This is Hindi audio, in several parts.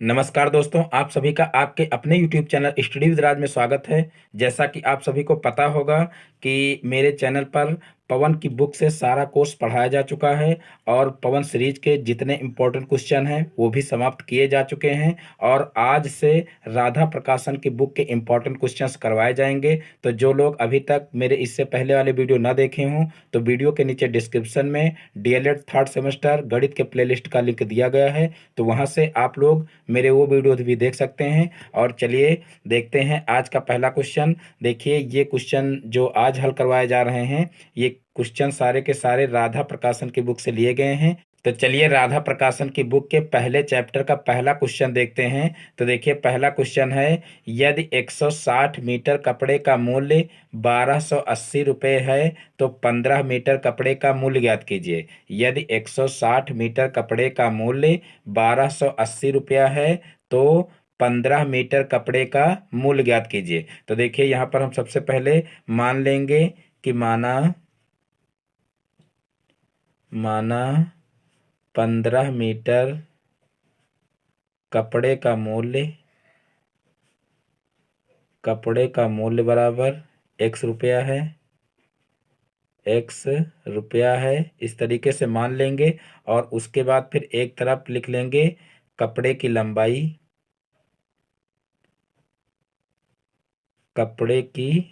नमस्कार दोस्तों, आप सभी का आपके अपने YouTube चैनल स्टडी विद राज में स्वागत है। जैसा कि आप सभी को पता होगा कि मेरे चैनल पर पवन की बुक से सारा कोर्स पढ़ाया जा चुका है और पवन सीरीज के जितने इम्पोर्टेंट क्वेश्चन हैं वो भी समाप्त किए जा चुके हैं और आज से राधा प्रकाशन की बुक के इम्पोर्टेंट क्वेश्चंस करवाए जाएंगे। तो जो लोग अभी तक मेरे इससे पहले वाले वीडियो ना देखे हों तो वीडियो के नीचे डिस्क्रिप्शन में डीएलएड थर्ड सेमेस्टर गणित के प्लेलिस्ट का लिंक दिया गया है, तो वहाँ से आप लोग मेरे वो वीडियो भी देख सकते हैं। और चलिए देखते हैं आज का पहला क्वेश्चन। देखिए, ये क्वेश्चन जो आज हल करवाए जा रहे हैं ये क्वेश्चन सारे के सारे राधा प्रकाशन की बुक से लिए गए हैं। तो चलिए राधा प्रकाशन की बुक के पहले चैप्टर का पहला क्वेश्चन देखते हैं। तो देखिए, पहला क्वेश्चन है, यदि 160 मीटर कपड़े का मूल्य 1280 रुपये है तो 15 मीटर कपड़े का मूल्य ज्ञात कीजिए। यदि 160 मीटर कपड़े का मूल्य 1280 रुपया है तो 15 मीटर कपड़े का मूल्य ज्ञात कीजिए। तो देखिए, यहाँ पर हम सबसे पहले मान लेंगे कि माना 15 मीटर कपड़े का मूल्य बराबर एक्स रुपया है। इस तरीके से मान लेंगे और उसके बाद फिर एक तरफ लिख लेंगे कपड़े की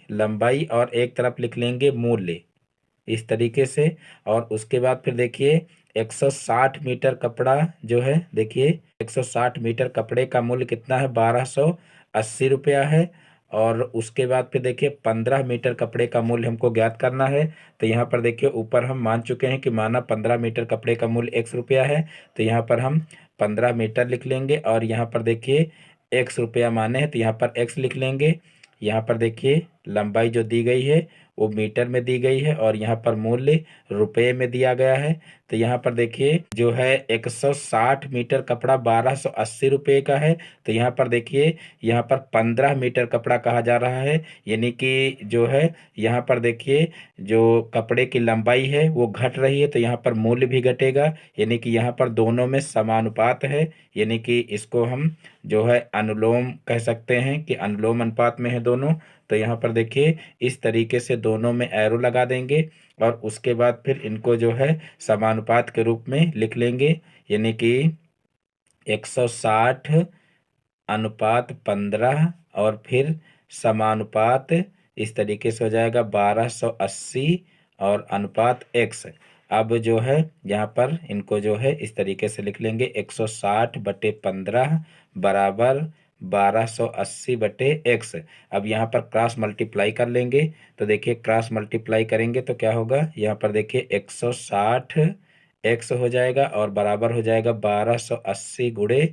लंबाई और एक तरफ लिख लेंगे मूल्य, इस तरीके से। और उसके बाद फिर देखिए 160 मीटर कपड़ा जो है, देखिए 160 मीटर कपड़े का मूल्य कितना है, 1280 रुपया है। और उसके बाद फिर देखिए 15 मीटर कपड़े का मूल्य हमको ज्ञात करना है। तो यहाँ पर देखिए ऊपर हम मान चुके हैं कि माना 15 मीटर कपड़े का मूल्य x रुपया है, तो यहाँ पर हम 15 मीटर लिख लेंगे और यहाँ पर देखिए x रुपया माने हैं तो यहाँ पर x लिख लेंगे। यहाँ पर देखिए लंबाई जो दी गई है वो मीटर में दी गई है और यहाँ पर मूल्य रुपये में दिया गया है। तो यहाँ पर देखिए जो है 160 मीटर कपड़ा 1280 रुपये का है, तो यहाँ पर देखिए यहाँ पर 15 मीटर कपड़ा कहा जा रहा है, यानी कि जो है यहाँ पर देखिए जो कपड़े की लंबाई है वो घट रही है, तो यहाँ पर मूल्य भी घटेगा, यानी कि यहाँ पर दोनों में समानुपात है, यानी कि इसको हम जो है अनुलोम कह सकते हैं कि अनुलोम अनुपात में है दोनों। तो यहाँ पर देखिए इस तरीके से दोनों में एरो लगा देंगे और उसके बाद फिर इनको जो है समानुपात के रूप में लिख लेंगे, यानी कि 160 अनुपात 15 और फिर समानुपात इस तरीके से हो जाएगा 1280 और अनुपात x। अब जो है यहाँ पर इनको जो है इस तरीके से लिख लेंगे 160/15 बराबर 1280/x। अब यहाँ पर क्रॉस मल्टीप्लाई कर लेंगे, तो देखिए क्रॉस मल्टीप्लाई करेंगे तो क्या होगा, यहाँ पर देखिए 160 x हो जाएगा और बराबर हो जाएगा 1280 ×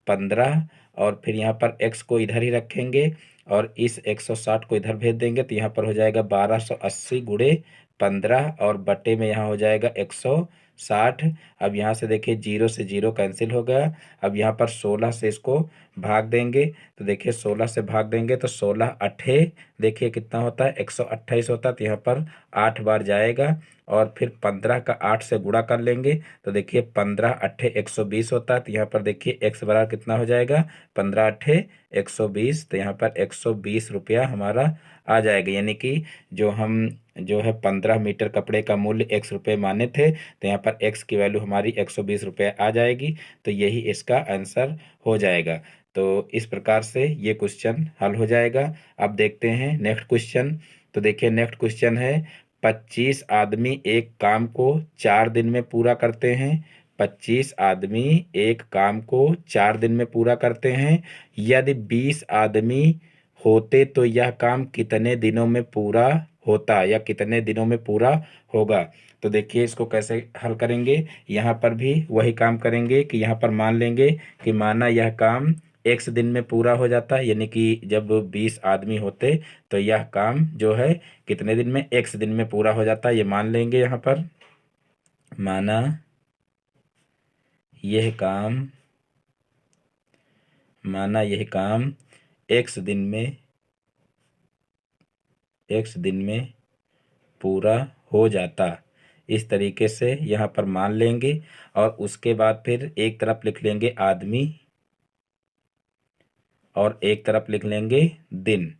15 और फिर यहाँ पर x को इधर ही रखेंगे और इस 160 को इधर भेज देंगे, तो यहाँ पर हो जाएगा 1280 × 15 और बटे में यहाँ हो जाएगा 160। अब यहाँ से देखिए 0 से 0 कैंसिल हो गया। अब यहाँ पर 16 से इसको भाग देंगे, तो देखिए 16 से भाग देंगे तो 16 अट्ठे देखिए कितना होता है, 128 होता है, तो यहाँ पर 8 बार जाएगा और फिर 15 का 8 से गुणा कर लेंगे, तो देखिए 15 अट्ठे 120 होता है, तो यहाँ पर देखिए x बराबर कितना हो जाएगा, 15 अट्ठे 120, तो यहाँ पर 120 रुपया हमारा आ जाएगा। यानी कि जो हम जो है 15 मीटर कपड़े का मूल्य x रुपये माने थे, तो यहाँ पर x की वैल्यू हमारी 120 रुपये आ जाएगी, तो यही इसका आंसर हो जाएगा। तो इस प्रकार से ये क्वेश्चन हल हो जाएगा। अब देखते हैं नेक्स्ट क्वेश्चन। तो देखिए नेक्स्ट क्वेश्चन है, 25 आदमी एक काम को 4 दिन में पूरा करते हैं। 25 आदमी एक काम को 4 दिन में पूरा करते हैं। यदि 20 आदमी होते तो यह काम कितने दिनों में पूरा होता या कितने दिनों में पूरा होगा। तो देखिए इसको कैसे हल करेंगे, यहाँ पर भी वही काम करेंगे कि यहाँ पर मान लेंगे कि माना यह काम x दिन में पूरा हो जाता है, यानी कि जब 20 आदमी होते तो यह काम जो है कितने दिन में, x दिन में पूरा हो जाता है, ये मान लेंगे। यहाँ पर माना यह काम x दिन में पूरा हो जाता, इस तरीके से यहाँ पर मान लेंगे और उसके बाद फिर एक तरफ लिख लेंगे आदमी और एक तरफ लिख लेंगे दिन।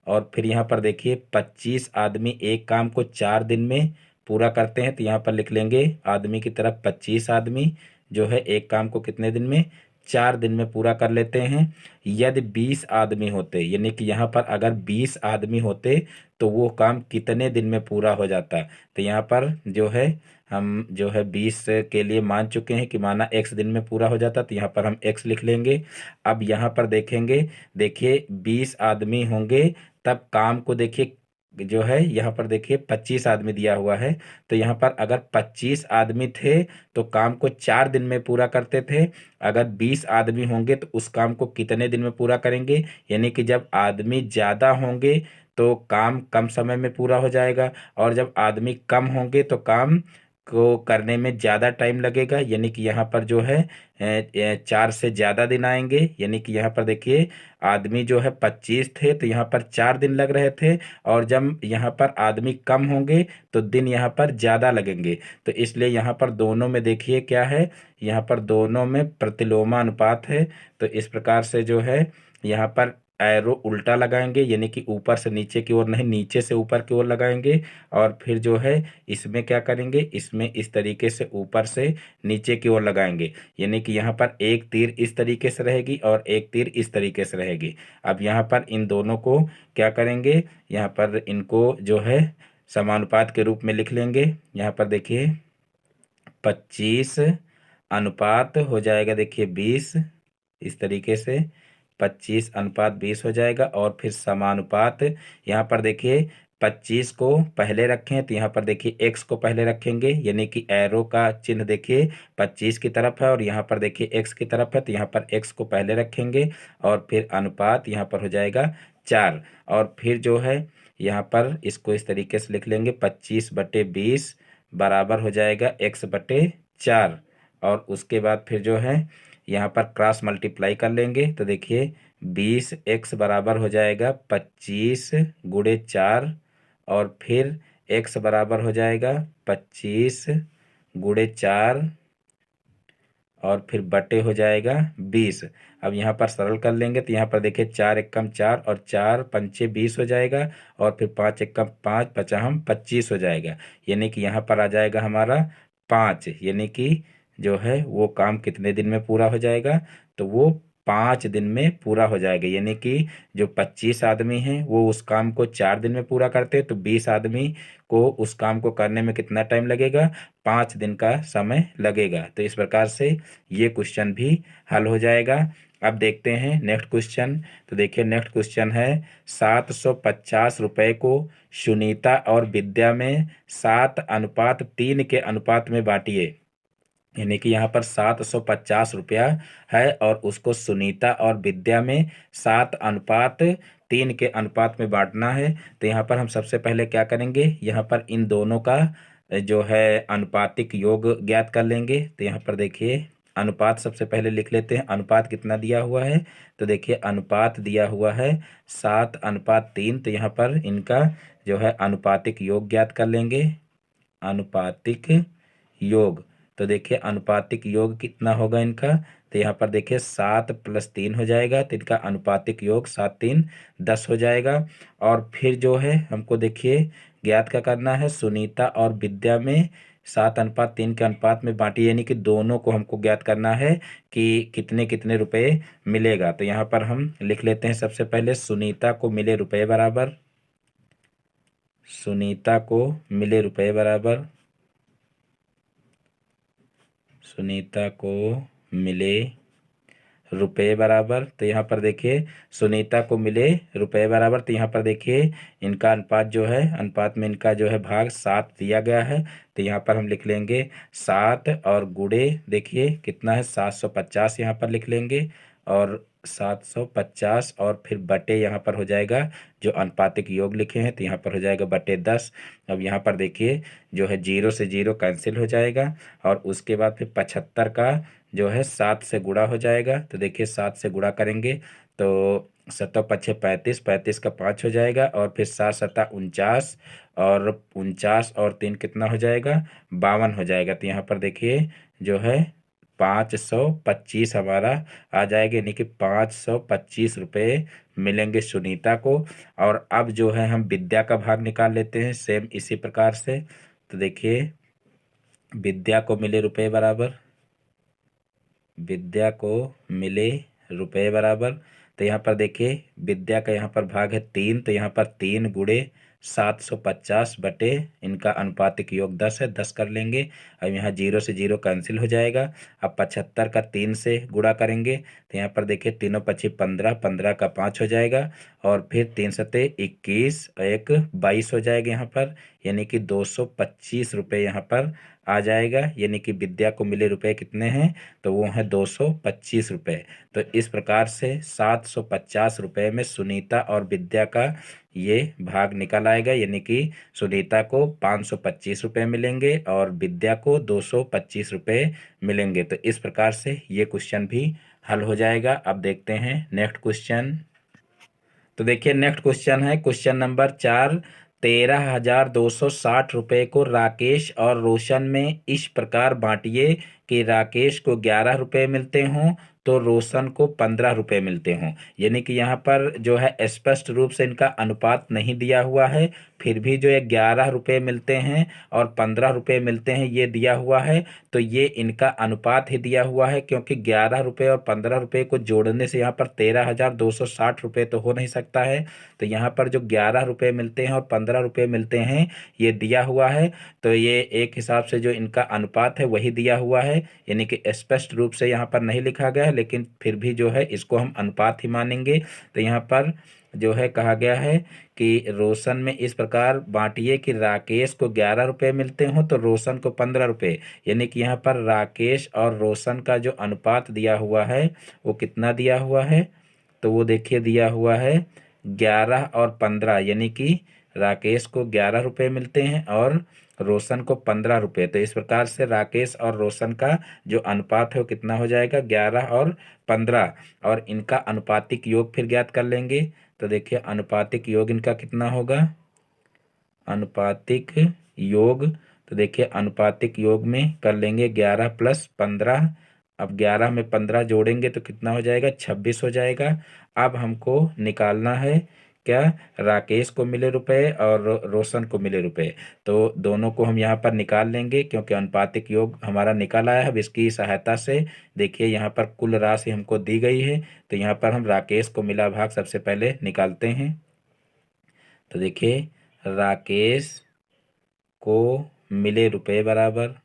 और फिर यहाँ पर देखिए 25 आदमी एक काम को 4 दिन में पूरा करते हैं, तो यहाँ पर लिख लेंगे आदमी की तरफ 25 आदमी जो है एक काम को कितने दिन में, 4 दिन में पूरा कर लेते हैं। यदि 20 आदमी होते, यानी कि यहाँ पर अगर 20 आदमी होते तो वो काम कितने दिन में पूरा हो जाता। तो यहाँ पर जो है हम जो है 20 के लिए मान चुके हैं कि माना x दिन में पूरा हो जाता, तो यहाँ पर हम x लिख लेंगे। अब यहाँ पर देखेंगे, देखिए 20 आदमी होंगे तब काम को देखिए जो है यहाँ पर देखिए 25 आदमी दिया हुआ है, तो यहाँ पर अगर 25 आदमी थे तो काम को 4 दिन में पूरा करते थे। अगर 20 आदमी होंगे तो उस काम को कितने दिन में पूरा करेंगे, यानी कि जब आदमी ज़्यादा होंगे तो काम कम समय में पूरा हो जाएगा, और जब आदमी कम होंगे तो काम को करने में ज़्यादा टाइम लगेगा, यानी कि यहाँ पर जो है 4 से ज़्यादा दिन आएंगे। यानी कि यहाँ पर देखिए आदमी जो है 25 थे तो यहाँ पर 4 दिन लग रहे थे, और जब यहाँ पर आदमी कम होंगे तो दिन यहाँ पर ज़्यादा लगेंगे। तो इसलिए यहाँ पर दोनों में देखिए क्या है, यहाँ पर दोनों में प्रतिलोमानुपात है। तो इस प्रकार से जो है यहाँ पर एरो उल्टा लगाएंगे, यानी कि ऊपर से नीचे की ओर नहीं, नीचे से ऊपर की ओर लगाएंगे। और फिर जो है इसमें क्या करेंगे, इसमें इस तरीके से ऊपर से नीचे की ओर लगाएंगे, यानी कि यहाँ पर एक तीर इस तरीके से रहेगी और एक तीर इस तरीके से रहेगी। अब यहाँ पर इन दोनों को क्या करेंगे, यहाँ पर इनको जो है समानुपात के रूप में लिख लेंगे। यहाँ पर देखिए 25 अनुपात हो जाएगा देखिए 20, इस तरीके से 25 अनुपात 20 हो जाएगा। और फिर समानुपात, यहाँ पर देखिए 25 को पहले रखें तो यहाँ पर देखिए x को पहले रखेंगे, यानी कि एरो का चिन्ह देखिए 25 की तरफ है और यहाँ पर देखिए x की तरफ है, तो यहाँ पर x को पहले रखेंगे। और फिर अनुपात यहाँ पर हो जाएगा 4। और फिर जो है यहाँ पर इसको इस तरीके से लिख लेंगे 25/20 बराबर हो जाएगा x/4। और उसके बाद फिर जो है यहाँ पर क्रॉस मल्टीप्लाई कर लेंगे, तो देखिए 20x बराबर हो जाएगा 25 × 4, और फिर x बराबर हो जाएगा 25 × 4 और फिर बटे हो जाएगा 20। अब यहाँ पर सरल कर लेंगे, तो यहाँ पर देखिए 4 एकम 4 और 4 पंचे 20 हो जाएगा, और फिर 5 एकम 5 पचाम 25 हो जाएगा, यानी कि यहाँ पर आ जाएगा हमारा 5। यानी कि जो है वो काम कितने दिन में पूरा हो जाएगा, तो वो 5 दिन में पूरा हो जाएगा। यानी कि जो 25 आदमी हैं वो उस काम को 4 दिन में पूरा करते हैं, तो 20 आदमी को उस काम को करने में कितना टाइम लगेगा, 5 दिन का समय लगेगा। तो इस प्रकार से ये क्वेश्चन भी हल हो जाएगा। अब देखते हैं नेक्स्ट क्वेश्चन। तो देखिए नेक्स्ट क्वेश्चन है 750 रुपये को सुनीता और विद्या में 7:3 के अनुपात में बांटिए। यानी कि यहाँ पर 750 रुपया है और उसको सुनीता और विद्या में 7:3 के अनुपात में बांटना है। तो यहाँ पर हम सबसे पहले क्या करेंगे, यहाँ पर इन दोनों का जो है अनुपातिक योग ज्ञात कर लेंगे। तो यहाँ पर देखिए अनुपात सबसे पहले लिख लेते हैं। अनुपात कितना दिया हुआ है, तो देखिए अनुपात दिया हुआ है 7:3। तो यहाँ पर इनका जो है अनुपातिक योग ज्ञात कर लेंगे। अनुपातिक योग, तो देखिए अनुपातिक योग कितना होगा इनका, तो यहाँ पर देखिए 7 + 3 हो जाएगा, तो इनका अनुपातिक योग 7 × 3 = 10 हो जाएगा। और फिर जो है हमको देखिए ज्ञात क्या करना है, सुनीता और विद्या में 7:3 के अनुपात में बांटी, यानी कि दोनों को हमको ज्ञात करना है कि कितने कितने रुपए मिलेगा। तो यहाँ पर हम लिख लेते हैं सबसे पहले सुनीता को मिले रुपए बराबर, सुनीता को मिले रुपए बराबर, सुनीता को मिले रुपए बराबर। तो यहाँ पर देखिए सुनीता को मिले रुपए बराबर, तो यहाँ पर देखिए इनका अनुपात जो है, अनुपात में इनका जो है भाग 7 दिया गया है। तो यहाँ पर हम लिख लेंगे 7 और गुणे देखिए कितना है 750, यहाँ पर लिख लेंगे, और 750 और फिर बटे यहाँ पर हो जाएगा जो अनुपातिक योग लिखे हैं, तो यहाँ पर हो जाएगा बटे 10। अब यहाँ पर देखिए जो है 0 से 0 कैंसिल हो जाएगा, और उसके बाद फिर 75 का जो है 7 से गुणा हो जाएगा। तो देखिए 7 से गुणा करेंगे तो 7 × 5 = 35, 35 का 5 हो जाएगा, और फिर 7 × 7 = 49, और 49 और 3 कितना हो जाएगा 52 हो जाएगा। तो यहाँ पर देखिए जो है 525 हमारा आ जाएगा, यानी कि 525 रुपये मिलेंगे सुनीता को। और अब जो है हम विद्या का भाग निकाल लेते हैं सेम इसी प्रकार से। तो देखिए विद्या को मिले रुपये बराबर, विद्या को मिले रुपये बराबर, तो यहाँ पर देखिए विद्या का यहाँ पर भाग है 3, तो यहाँ पर 3 गुणे 750 बटे इनका अनुपातिक योग 10 है, 10 कर लेंगे। अब यहाँ 0 से 0 कैंसिल हो जाएगा। अब 75 का 3 से गुणा करेंगे, तो यहाँ पर देखिए तीनों पच्ची 15, 15 का 5 हो जाएगा, और फिर 3 सते 21, एक 22 हो जाएगा यहाँ पर, यानी कि 225 रुपये यहाँ पर आ जाएगा। यानी कि विद्या को मिले रुपए कितने हैं, तो वो हैं 225 रुपये। तो इस प्रकार से 750 रुपये में सुनीता और विद्या का ये भाग निकल आएगा, यानी कि सुनीता को 525 रुपये मिलेंगे और विद्या को 225 रुपये मिलेंगे। तो इस प्रकार से ये क्वेश्चन भी हल हो जाएगा। अब देखते हैं नेक्स्ट क्वेश्चन। तो देखिए नेक्स्ट क्वेश्चन है क्वेश्चन नंबर 4। 13,260 रुपये को राकेश और रोशन में इस प्रकार बांटिए कि राकेश को 11 रुपये मिलते हों तो रोशन को 15 रुपये मिलते हों। यानी कि यहाँ पर जो है स्पष्ट रूप से इनका अनुपात नहीं दिया हुआ है, फिर भी जो है 11 रुपये मिलते हैं और 15 रुपये मिलते हैं ये दिया हुआ है। तो ये इनका अनुपात ही दिया हुआ है, क्योंकि 11 रुपये और 15 रुपये को जोड़ने से यहाँ पर 13,260 रुपये तो हो नहीं सकता है। तो यहाँ पर जो 11 रुपये मिलते हैं और 15 रुपये मिलते हैं ये दिया हुआ है, तो ये एक हिसाब से जो इनका अनुपात है वही दिया हुआ है। यानी कि स्पष्ट रूप से यहाँ पर नहीं लिखा गया है, लेकिन फिर भी जो है इसको हम अनुपात ही मानेंगे। तो यहाँ पर जो है कहा गया है कि रोशन में इस प्रकार बांटिए कि राकेश को 11 रुपये मिलते हों तो रोशन को 15 रुपये। यानी कि यहाँ पर राकेश और रोशन का जो अनुपात दिया हुआ है वो कितना दिया हुआ है, तो वो देखिए दिया हुआ है 11 और 15, यानी कि राकेश को 11 रुपये मिलते हैं और रोशन को 15 रुपये। तो इस प्रकार से राकेश और रोशन का जो अनुपात है वो कितना हो जाएगा, 11 और 15। और इनका अनुपातिक योग फिर ज्ञात कर लेंगे। तो देखिए अनुपातिक योग इनका कितना होगा, अनुपातिक योग, तो देखिए अनुपातिक योग में कर लेंगे 11 प्लस 15। अब 11 में 15 जोड़ेंगे तो कितना हो जाएगा, 26 हो जाएगा। अब हमको निकालना है क्या, राकेश को मिले रुपए और रोशन को मिले रुपए। तो दोनों को हम यहाँ पर निकाल लेंगे, क्योंकि अनुपातिक योग हमारा निकल आया है। अब इसकी सहायता से देखिए यहाँ पर कुल राशि हमको दी गई है, तो यहाँ पर हम राकेश को मिला भाग सबसे पहले निकालते हैं। तो देखिए राकेश को मिले रुपए बराबर,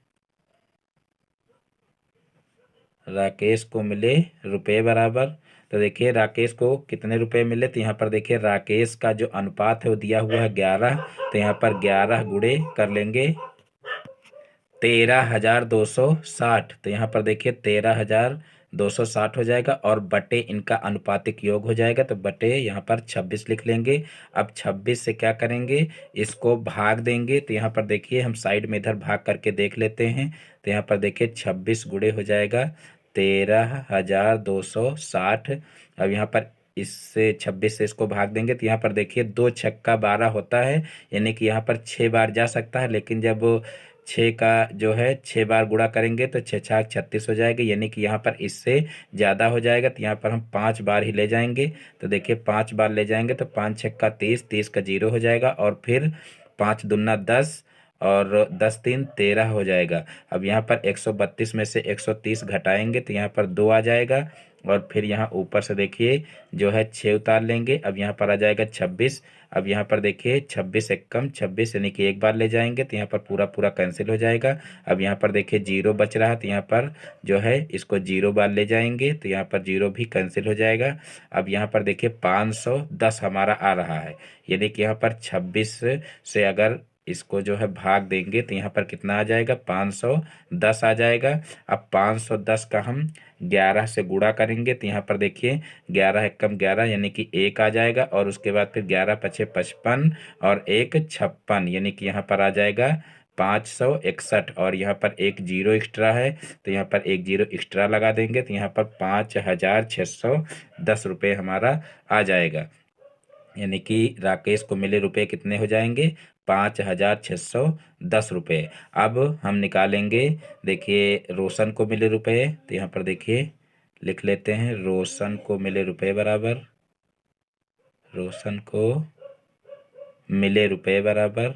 राकेश को मिले रुपए बराबर, तो देखिए राकेश को कितने रुपए मिले, तो यहाँ पर देखिए राकेश का जो अनुपात है वो दिया हुआ है 11, तो यहाँ पर 11 गुणे कर लेंगे 13,260। तो यहाँ पर देखिए 13,260 हो जाएगा, और बटे इनका अनुपातिक योग हो जाएगा, तो बटे यहाँ पर 26 लिख लेंगे। अब 26 से क्या करेंगे, इसको भाग देंगे। तो यहाँ पर देखिए हम साइड में इधर भाग करके देख लेते हैं। तो यहाँ पर देखिए 26 गुणे हो जाएगा 13,260। अब यहाँ पर इससे 26 से इसको भाग देंगे, तो यहाँ पर देखिए 2 छक्का 12 होता है, यानी कि यहाँ पर 6 बार जा सकता है। लेकिन जब 6 का जो है 6 बार गुणा करेंगे तो 6 छाक 36 हो जाएगा, यानी कि यहाँ पर इससे ज़्यादा हो जाएगा। तो यहाँ पर हम 5 बार ही ले जाएंगे। तो देखिए 5 बार ले जाएंगे तो 5 छक्का 30, 30 का 0 हो जाएगा, और फिर 5 दूना 10 और 10 3 13 हो जाएगा। अब यहाँ पर 132 में से 130 घटाएंगे तो यहाँ पर 2 आ जाएगा, और फिर यहाँ ऊपर से देखिए जो है 6 उतार लेंगे। अब यहाँ पर आ जाएगा 26। अब यहाँ पर देखिए 26 एकम 26, यानी कि एक बार ले जाएंगे तो यहाँ पर पूरा पूरा कैंसिल हो जाएगा। अब यहाँ पर देखिए 0 बच रहा है, तो यहाँ पर जो है इसको 0 बार ले जाएंगे तो यहाँ पर 0 भी कैंसिल हो जाएगा। अब यहाँ पर देखिए 510 हमारा आ रहा है, यानी कि यहाँ पर 26 से अगर इसको जो है भाग देंगे तो यहाँ पर कितना आ जाएगा, 510 आ जाएगा। अब 510 का हम 11 से गुणा करेंगे तो यहाँ पर देखिए 11 एकम 11, यानी कि 1 आ जाएगा, और उसके बाद फिर 11 पछे 55 और 1 56, यानी कि यहाँ पर आ जाएगा 561। और यहाँ पर एक 0 एक्स्ट्रा है, तो यहाँ पर एक 0 एक्स्ट्रा लगा देंगे तो यहाँ पर 5,610 रुपये हमारा आ जाएगा। यानी कि राकेश को मिले रुपए कितने हो जाएंगे, 5,610 रुपये। अब हम निकालेंगे, देखिए रोशन को मिले रुपए, तो यहाँ पर देखिए लिख लेते हैं, रोशन को मिले रुपए बराबर, रोशन को मिले रुपए बराबर,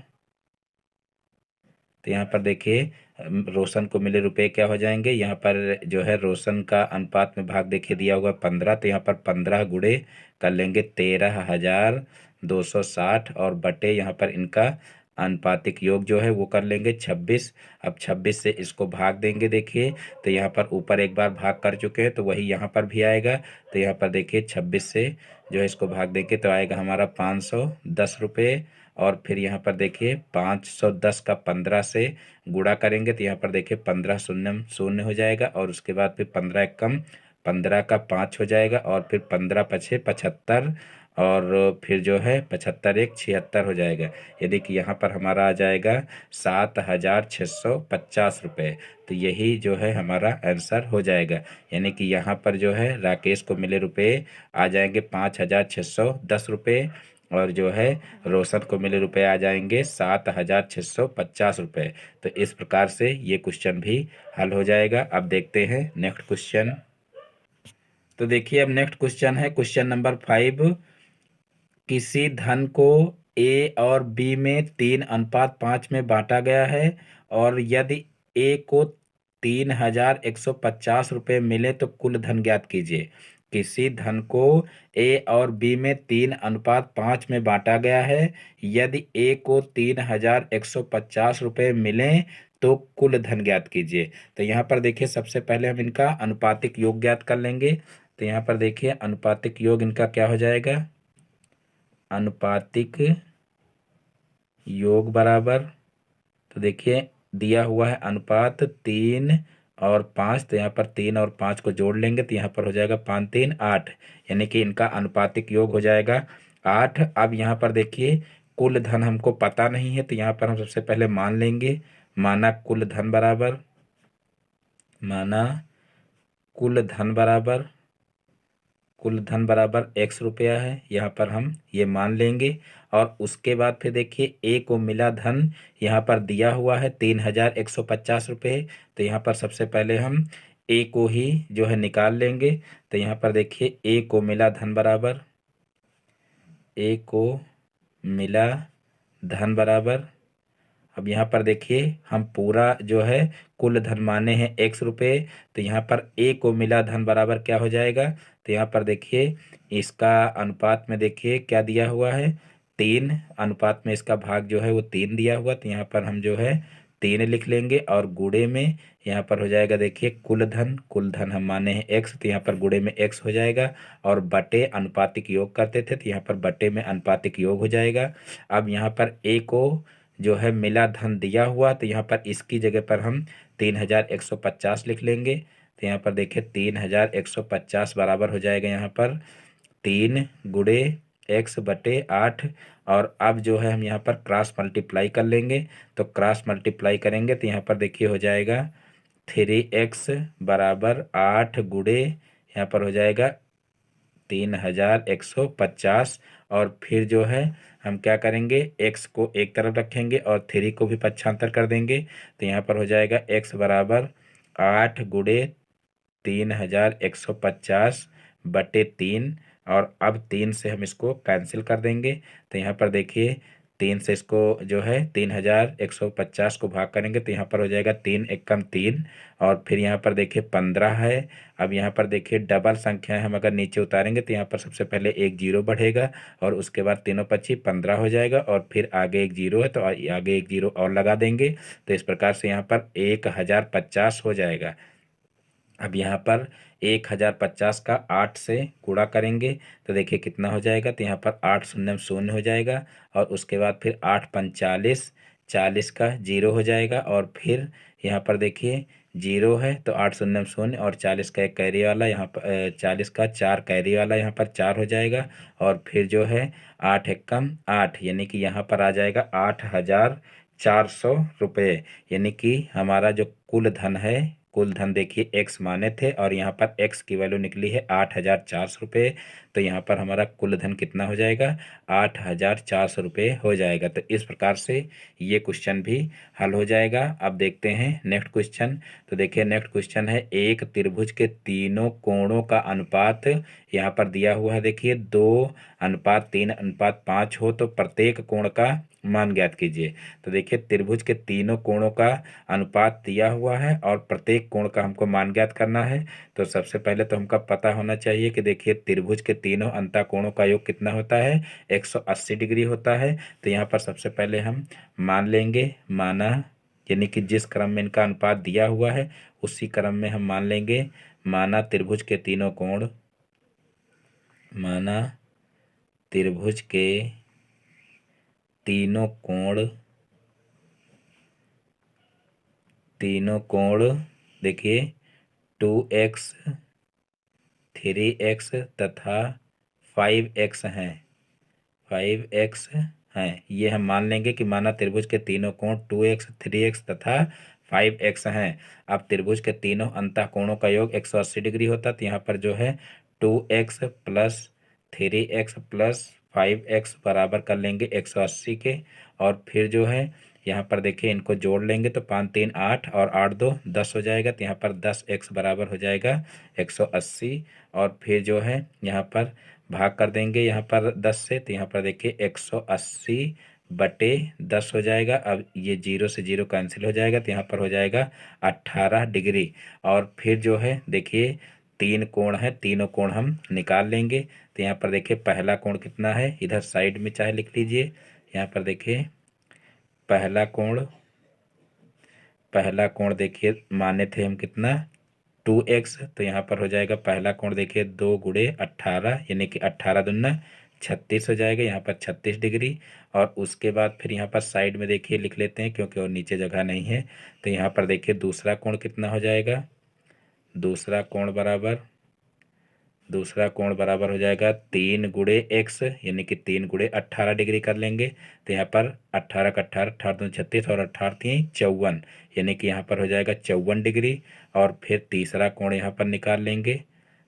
तो यहाँ पर देखिए रोशन को मिले रुपए क्या हो जाएंगे, यहाँ पर जो है रोशन का अनुपात में भाग देखिए दिया हुआ 15, तो यहाँ पर 15 गुणे कर लेंगे 13,260 और बटे यहाँ पर इनका अनुपातिक योग जो है वो कर लेंगे 26। अब 26 से इसको भाग देंगे, देखिए तो यहाँ पर ऊपर एक बार भाग कर चुके हैं तो वही यहाँ पर भी आएगा, तो यहाँ पर देखिए 26 से जो है इसको भाग देंगे तो आएगा हमारा 510 रुपये। और फिर यहाँ पर देखिए 510 का 15 से गुणा करेंगे तो यहाँ पर देखिए 15 शून्य शून्य हो जाएगा, और उसके बाद फिर 15 एकम 15 का 5 हो जाएगा, और फिर 15 पछे 75, और फिर जो है 75 एक 76 हो जाएगा, यानी कि यहाँ पर हमारा आ जाएगा 7,650 रुपये। तो यही जो है हमारा आंसर हो जाएगा, यानी कि यहाँ पर जो है राकेश को मिले रुपए आ जाएंगे 5,610 रुपये, और जो है रोशन को मिले रुपए आ जाएंगे 7,650 रुपये। तो इस प्रकार से ये क्वेश्चन भी हल हो जाएगा। अब देखते हैं नेक्स्ट क्वेश्चन। तो देखिए अब नेक्स्ट क्वेश्चन है क्वेश्चन नंबर 5। किसी धन को ए और बी में 3:5 में बांटा गया है, और यदि ए को 3,150 रुपये मिले तो कुल धन ज्ञात कीजिए। किसी धन को ए और बी में 3:5 में बांटा गया है, यदि ए को 3,150 रुपये मिले तो कुल धन ज्ञात कीजिए। तो यहाँ पर देखिए सबसे पहले हम इनका अनुपातिक योग ज्ञात कर लेंगे। तो यहाँ पर देखिए अनुपातिक योग इनका क्या हो जाएगा, अनुपातिक योग बराबर, तो देखिए दिया हुआ है अनुपात 3 और 5, तो यहाँ पर 3 और 5 को जोड़ लेंगे तो यहाँ पर हो जाएगा 5 3 8, यानी कि इनका अनुपातिक योग हो जाएगा 8। अब यहाँ पर देखिए कुल धन हमको पता नहीं है, तो यहाँ पर हम सबसे पहले मान लेंगे, माना कुल धन बराबर, माना कुल धन बराबर, कुल धन बराबर x रुपया है, यहाँ पर हम ये मान लेंगे। और उसके बाद फिर देखिए ए को मिला धन यहाँ पर दिया हुआ है 3,150 रुपये, तो यहाँ पर सबसे पहले हम ए को ही जो है निकाल लेंगे। तो यहाँ पर देखिए ए को मिला धन बराबर, ए को मिला धन बराबर, अब यहाँ पर देखिए हम पूरा जो है कुल धन माने हैं x रुपये, तो यहाँ पर ए को मिला धन बराबर क्या हो जाएगा, तो यहाँ पर देखिए इसका अनुपात में देखिए क्या दिया हुआ है 3, अनुपात में इसका भाग जो है वो 3 दिया हुआ, तो यहाँ पर हम जो है 3 लिख लेंगे, और गुणे में यहाँ पर हो जाएगा देखिए कुल धन, कुल धन हम माने हैं x, तो यहाँ पर गुणे में x हो जाएगा, और बटे अनुपातिक योग करते थे तो यहाँ पर बटे में अनुपातिक योग हो जाएगा। अब यहाँ पर ए को जो है मिला धन दिया हुआ, तो यहाँ पर इसकी जगह पर हम 3,150 लिख लेंगे, तो यहाँ पर देखिए 3,150 बराबर हो जाएगा यहाँ पर 3 गुणे x बटे 8। और अब जो है हम यहाँ पर क्रॉस मल्टीप्लाई कर लेंगे, तो क्रॉस मल्टीप्लाई करेंगे तो यहाँ पर देखिए हो जाएगा 3x बराबर 8 गुणे यहाँ पर हो जाएगा 3,150, और फिर जो है हम क्या करेंगे x को एक तरफ रखेंगे और 3 को भी पक्षांतर कर देंगे, तो यहाँ पर हो जाएगा x बराबर 8 गुणे 3,150 बटे 3, और अब 3 से हम इसको कैंसिल कर देंगे, तो यहाँ पर देखिए 3 से इसको जो है 3,150 को भाग करेंगे तो यहाँ पर हो जाएगा 3 एकम 3, और फिर यहाँ पर देखिए 15 है। अब यहाँ पर देखिए डबल संख्या हम अगर नीचे उतारेंगे तो यहाँ पर सबसे पहले एक जीरो बढ़ेगा, और उसके बाद तीनों पच्ची 15 हो जाएगा, और फिर आगे एक जीरो है तो आगे एक जीरो और लगा देंगे, तो इस प्रकार से यहाँ पर 1,050 हो जाएगा। अब यहाँ पर 1,050 का 8 से गुणा करेंगे तो देखिए कितना हो जाएगा, तो यहाँ पर 8 शून्य शून्य हो जाएगा, और उसके बाद फिर 8 45 40 का जीरो हो जाएगा, और फिर यहाँ पर देखिए जीरो है तो 8 शून्य शून्य, और 40 का एक कैरी वाला यहाँ पर 40 का 4 कैरी वाला यहाँ पर 4 हो जाएगा, और फिर जो है 8 एकम 8, यानी कि यहाँ पर आ जाएगा 8,400 रुपये, यानी कि हमारा जो कुल धन है, कुल धन देखिए एक्स माने थे और यहाँ पर एक्स की वैल्यू निकली है 8,400 रुपये। तो यहाँ पर हमारा कुल धन कितना हो जाएगा, 8,400 रुपये हो जाएगा। तो इस प्रकार से ये क्वेश्चन भी हल हो जाएगा। अब देखते हैं नेक्स्ट क्वेश्चन। तो देखिए नेक्स्ट क्वेश्चन है, एक त्रिभुज के तीनों कोणों का अनुपात यहाँ पर दिया हुआ है। देखिए 2:3:5 हो तो प्रत्येक कोण का मान ज्ञात कीजिए। तो देखिए त्रिभुज के तीनों कोणों का अनुपात दिया हुआ है और प्रत्येक कोण का हमको मान ज्ञात करना है। तो सबसे पहले तो हमका पता होना चाहिए कि देखिए त्रिभुज के तीनों अंतःकोणों का योग कितना होता है, 180 डिग्री होता है। तो यहाँ पर सबसे पहले हम मान लेंगे, माना यानी कि जिस क्रम में इनका अनुपात दिया हुआ है उसी क्रम में हम मान लेंगे। माना त्रिभुज के तीनों कोण, माना त्रिभुज के तीनों कोण देखिए 2x 3x तथा 5x हैं, 5x हैं। ये हम मान लेंगे कि माना त्रिभुज के तीनों कोण 2x 3x तथा 5x हैं। अब त्रिभुज के तीनों अंतःकोणों का योग 180 डिग्री होता है। तो यहाँ पर जो है 2x plus 3x plus 5x बराबर कर लेंगे 180 के, और फिर जो है यहाँ पर देखिए इनको जोड़ लेंगे तो 5 3 8 और 8 2 10 हो जाएगा। तो यहाँ पर 10x बराबर हो जाएगा 180, और फिर जो है यहाँ पर भाग कर देंगे यहाँ पर 10 से। तो यहाँ पर देखिए 180/10 हो जाएगा। अब ये 0 से 0 कैंसिल हो जाएगा तो यहाँ पर हो जाएगा 18 डिग्री। और फिर जो है देखिए तीन कोण है, तीनों कोण हम निकाल लेंगे। तो यहाँ पर देखिए पहला कोण कितना है, इधर साइड में चाहे लिख लीजिए। यहाँ पर देखिए पहला कोण देखिए माने थे हम कितना 2x। तो यहाँ पर हो जाएगा पहला कोण देखिए 2 गुणे 18 यानी कि 18 दूना 36 हो जाएगा, यहाँ पर 36 डिग्री। और उसके बाद फिर यहाँ पर साइड में देखिए लिख लेते हैं क्योंकि और नीचे जगह नहीं है। तो यहाँ पर देखिए दूसरा कोण कितना हो जाएगा, दूसरा कोण बराबर हो जाएगा 3 गुणे x यानी कि 3 गुणे 18 डिग्री कर लेंगे। तो यहाँ पर 18 का 18 18 दूनी 36 और 18 3 54 यानी कि यहाँ पर हो जाएगा 54 डिग्री। और फिर तीसरा कोण यहाँ पर निकाल लेंगे।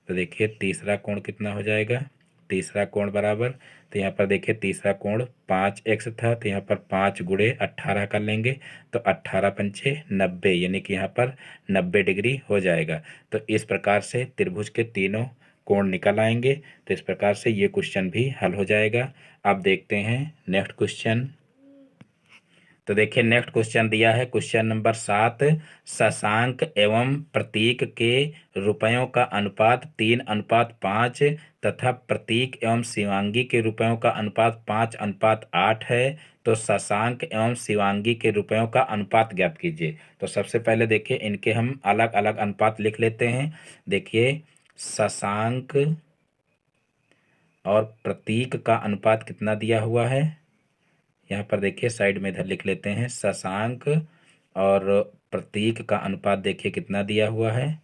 तो देखिए तीसरा कोण कितना हो जाएगा, तीसरा कोण बराबर, तो यहाँ पर देखिए तीसरा कोण 5x था। तो यहाँ पर 5 गुणे 18 कर लेंगे तो 18 पंचे 90 यानी कि यहाँ पर 90 डिग्री हो जाएगा। तो इस प्रकार से त्रिभुज के तीनों कोण निकल आएंगे। तो इस प्रकार से ये क्वेश्चन भी हल हो जाएगा। अब देखते हैं नेक्स्ट क्वेश्चन। तो देखिए नेक्स्ट क्वेश्चन दिया है क्वेश्चन नंबर 7, शशांक एवं प्रतीक के रुपयों का अनुपात 3:5 तथा प्रतीक एवं शिवांगी के रुपयों का अनुपात 5:8 है। तो शशांक एवं शिवांगी के रुपयों का अनुपात ज्ञात कीजिए। तो सबसे पहले देखिए इनके हम अलग अलग अनुपात लिख लेते हैं। देखिए शशांक और प्रतीक का अनुपात कितना दिया हुआ है, यहाँ पर देखिए साइड में इधर लिख लेते हैं। शशांक और प्रतीक का अनुपात देखिए कितना दिया हुआ है।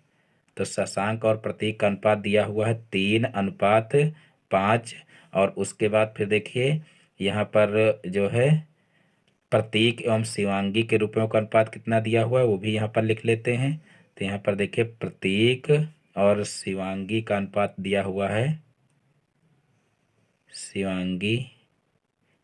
तो शशांक और प्रतीक का अनुपात दिया हुआ है 3:5। और उसके बाद फिर देखिए यहाँ पर जो है प्रतीक एवं शिवांगी के रुपयों का अनुपात कितना दिया हुआ है वो भी यहाँ पर लिख लेते हैं। तो यहाँ पर देखिए प्रतीक और शिवांगी का अनुपात दिया हुआ है, शिवांगी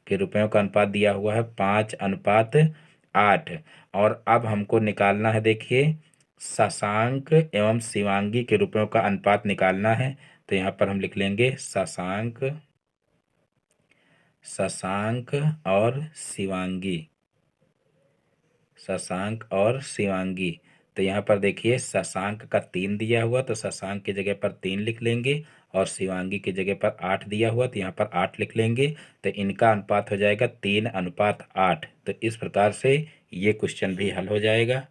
के रुपयों का अनुपात दिया हुआ है 5:8। और अब हमको निकालना है देखिए शशांक एवं शिवांगी के रुपयों का अनुपात निकालना है। तो यहाँ पर हम लिख लेंगे शशांक और शिवांगी, शशांक और शिवांगी। तो यहाँ पर देखिए शशांक का 3 दिया हुआ तो शशांक की जगह पर 3 लिख लेंगे और शिवांगी की जगह पर 8 दिया हुआ तो यहाँ पर 8 लिख लेंगे। तो इनका अनुपात हो जाएगा 3:8। तो इस प्रकार से ये क्वेश्चन भी हल हो जाएगा।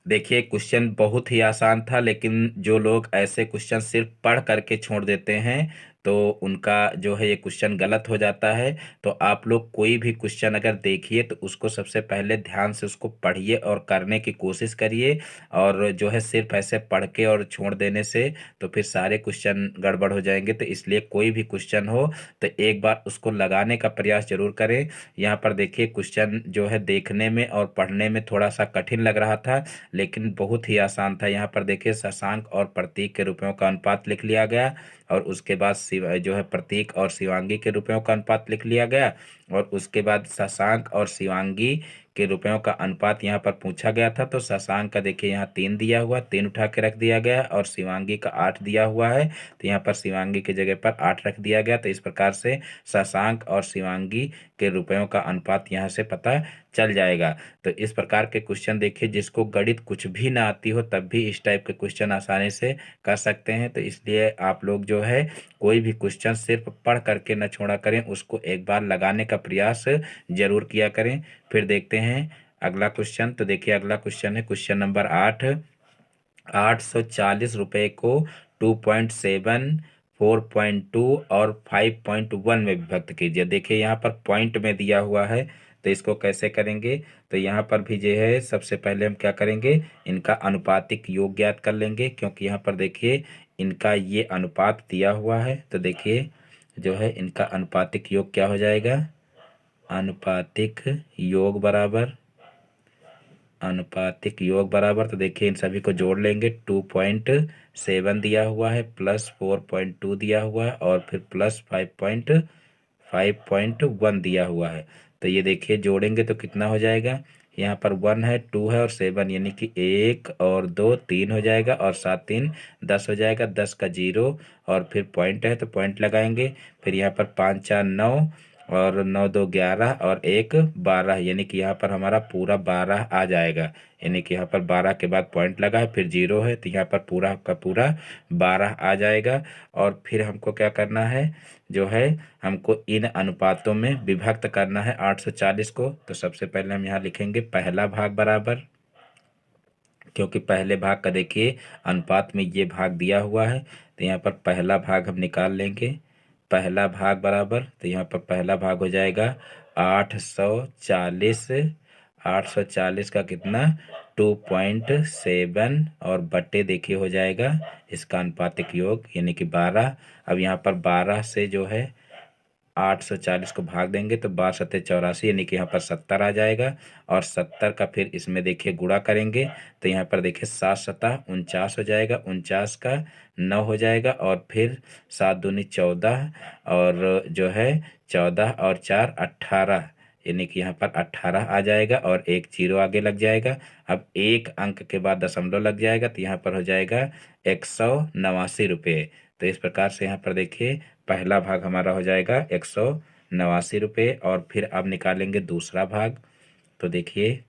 देखिए क्वेश्चन बहुत ही आसान था, लेकिन जो लोग ऐसे क्वेश्चन सिर्फ पढ़ करके छोड़ देते हैं तो उनका जो है ये क्वेश्चन गलत हो जाता है। तो आप लोग कोई भी क्वेश्चन अगर देखिए तो उसको सबसे पहले ध्यान से उसको पढ़िए और करने की कोशिश करिए। और जो है सिर्फ ऐसे पढ़ के और छोड़ देने से तो फिर सारे क्वेश्चन गड़बड़ हो जाएंगे। तो इसलिए कोई भी क्वेश्चन हो तो एक बार उसको लगाने का प्रयास जरूर करें। यहाँ पर देखिए क्वेश्चन जो है देखने में और पढ़ने में थोड़ा सा कठिन लग रहा था, लेकिन बहुत ही आसान था। यहाँ पर देखिए शशांक और प्रतीक के रुपयों का अनुपात लिख लिया गया, और उसके बाद शिव जो है प्रतीक और शिवांगी के रुपयों का अनुपात लिख लिया गया, और उसके बाद शशांक और शिवांगी के रुपयों का अनुपात यहाँ पर पूछा गया था। तो शशांक का देखिए यहाँ 3 दिया हुआ, 3 उठा के रख दिया गया, और शिवांगी का 8 दिया हुआ है, तो यहाँ पर शिवांगी की जगह पर 8 रख दिया गया। तो इस प्रकार से शशांक और शिवांगी के रुपयों का अनुपात यहाँ से पता चल जाएगा। तो इस प्रकार के क्वेश्चन देखिए, जिसको गणित कुछ भी ना आती हो तब भी इस टाइप के क्वेश्चन आसानी से कर सकते हैं। तो इसलिए आप लोग जो है कोई भी क्वेश्चन सिर्फ पढ़ करके न छोड़ा करें, उसको एक बार लगाने का प्रयास जरूर किया करें। फिर देखते हैं अगला क्वेश्चन। तो देखिए अगला क्वेश्चन है क्वेश्चन नंबर 8। 840 रुपये को 2.7, 4.2 और 5.1 में विभक्त कीजिए। देखिए यहाँ पर पॉइंट में दिया हुआ है, तो इसको कैसे करेंगे। तो यहाँ पर भी जो है सबसे पहले हम क्या करेंगे, इनका अनुपातिक योग ज्ञात कर लेंगे, क्योंकि यहाँ पर देखिए इनका ये अनुपात दिया हुआ है। तो देखिए जो है इनका अनुपातिक योग क्या हो जाएगा, अनुपातिक योग बराबर, अनुपातिक योग बराबर, तो देखिए इन सभी को जोड़ लेंगे। 2.7 दिया हुआ है, प्लस 4.2 दिया हुआ है, और फिर प्लस 5.1 दिया हुआ है। तो ये देखिए जोड़ेंगे तो कितना हो जाएगा, यहाँ पर 1 है, 2 है और 7, यानी कि 1 और 2 3 हो जाएगा, और 7 3 10 हो जाएगा। 10 का 0 और फिर पॉइंट है तो पॉइंट लगाएंगे। फिर यहाँ पर 5 4 9 और 9 2 11 और 1 12, यानी कि यहाँ पर हमारा पूरा 12 आ जाएगा। यानी कि यहाँ पर 12 के बाद पॉइंट लगा है, फिर 0 है, तो यहाँ पर पूरा का पूरा 12 आ जाएगा। और फिर हमको क्या करना है, जो है हमको इन अनुपातों में विभक्त करना है 840 को। तो सबसे पहले हम यहाँ लिखेंगे पहला भाग बराबर, क्योंकि पहले भाग का देखिए अनुपात में ये भाग दिया हुआ है, तो यहाँ पर पहला भाग हम निकाल लेंगे। पहला भाग बराबर, तो यहाँ पर पहला भाग हो जाएगा 840। 840 का कितना, 2.7, और बटे देखिए हो जाएगा इसका अनुपातिक योग यानी कि 12। अब यहाँ पर 12 से जो है 840 को भाग देंगे तो 12 सत्ते 84, यानी कि यहाँ पर 70 आ जाएगा। और 70 का फिर इसमें देखिए गुणा करेंगे, तो यहाँ पर देखिए 7 सत्ता 49 हो जाएगा, 49 का 9 हो जाएगा, और फिर 7 दूनी 14, और जो है 14 और 4 18, यानी कि यहाँ पर 18 आ जाएगा, और एक जीरो आगे लग जाएगा। अब एक अंक के बाद दशमलव लग जाएगा, तो यहाँ पर हो जाएगा 189 रुपये। तो इस प्रकार से यहाँ पर देखिए पहला भाग हमारा हो जाएगा 189 रुपये। और फिर अब निकालेंगे दूसरा भाग। तो देखिए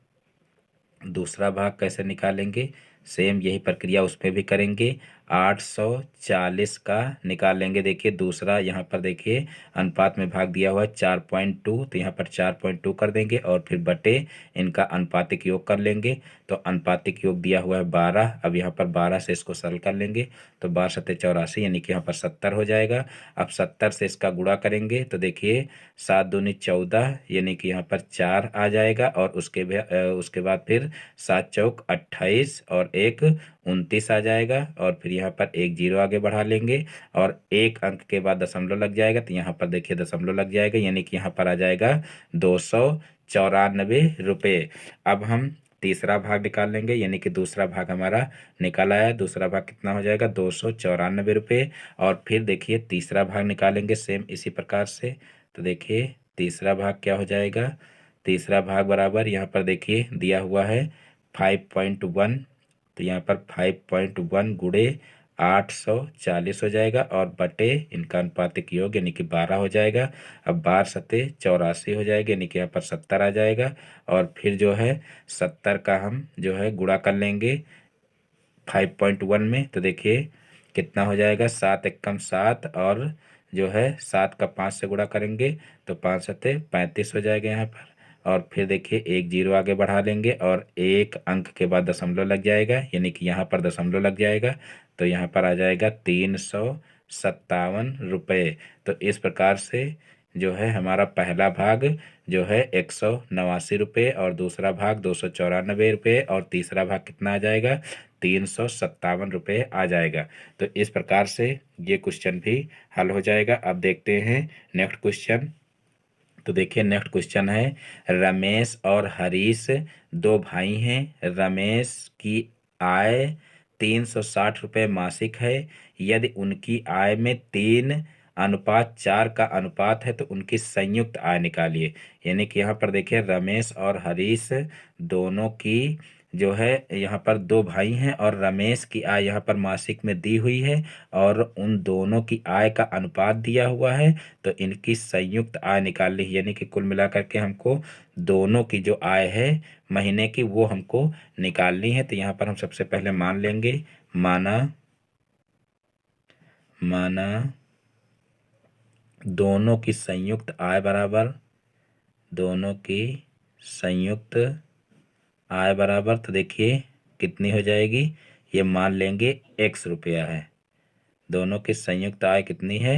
दूसरा भाग कैसे निकालेंगे, सेम यही प्रक्रिया उसमें भी करेंगे। 840 का निकालेंगे। देखिए दूसरा यहाँ पर देखिए अनुपात में भाग दिया हुआ है 4.2, तो यहाँ पर 4.2 कर देंगे, और फिर बटे इनका अनुपातिक योग कर लेंगे। तो अनुपातिक योग दिया हुआ है 12। अब यहाँ पर 12 से इसको सरल कर लेंगे, तो 12 सत्ते 84, यानी कि यहाँ पर 70 हो जाएगा। अब 70 से इसका गुणा करेंगे, तो देखिए 7 दूनी 14, यानी कि यहाँ पर 4 आ जाएगा, और उसके बाद फिर 7 चौक 28 और 1 29 आ जाएगा। और फिर यहाँ पर एक जीरो आगे बढ़ा लेंगे, और एक अंक के बाद दशमलव लग जाएगा, तो यहाँ पर देखिए दशमलव लग जाएगा, यानी कि यहाँ पर आ जाएगा 294 रुपये। अब हम तीसरा भाग निकाल लेंगे, यानी कि दूसरा भाग हमारा निकाला है। दूसरा भाग कितना हो जाएगा, 294 रुपये। और फिर देखिए तीसरा भाग निकालेंगे सेम इसी प्रकार से। तो देखिए तीसरा भाग क्या हो जाएगा, तीसरा भाग बराबर, यहाँ पर देखिए दिया हुआ है 5.1, तो यहाँ पर 5.1 गुणे 840 हो जाएगा, और बटे इनका अनुपातिक योग यानी कि 12 हो जाएगा। अब 12 सत्ते 84 हो जाएगा, यानी कि यहाँ पर 70 आ जाएगा। और फिर जो है 70 का हम जो है गुणा कर लेंगे 5.1 में, तो देखिए कितना हो जाएगा, 7 एकम 7, और जो है 7 का 5 से गुणा करेंगे तो 5 सत्ते 35 हो जाएगा यहाँ पर। और फिर देखिए एक जीरो आगे बढ़ा लेंगे, और एक अंक के बाद दशमलव लग जाएगा, यानी कि यहाँ पर दशमलव लग जाएगा, तो यहाँ पर आ जाएगा ₹157। तो इस प्रकार से जो है हमारा पहला भाग जो है ₹189 और दूसरा भाग ₹294 और तीसरा भाग कितना आ जाएगा ₹357 आ जाएगा। तो इस प्रकार से ये क्वेश्चन भी हल हो जाएगा। अब देखते हैं नेक्स्ट क्वेश्चन। तो देखिए नेक्स्ट क्वेश्चन है, रमेश और हरीश दो भाई हैं। रमेश की आय ₹360 मासिक है। यदि उनकी आय में 3:4 का अनुपात है तो उनकी संयुक्त आय निकालिए। यानी कि यहाँ पर देखिए रमेश और हरीश दोनों की जो है यहाँ पर दो भाई हैं और रमेश की आय यहाँ पर मासिक में दी हुई है और उन दोनों की आय का अनुपात दिया हुआ है। तो इनकी संयुक्त आय निकालनी है, यानी कि कुल मिलाकर के हमको दोनों की जो आय है महीने की वो हमको निकालनी है। तो यहाँ पर हम सबसे पहले मान लेंगे, माना माना दोनों की संयुक्त आय बराबर, दोनों की संयुक्त आय बराबर, तो देखिए कितनी हो जाएगी, ये मान लेंगे ₹X है। दोनों की संयुक्त आय कितनी है,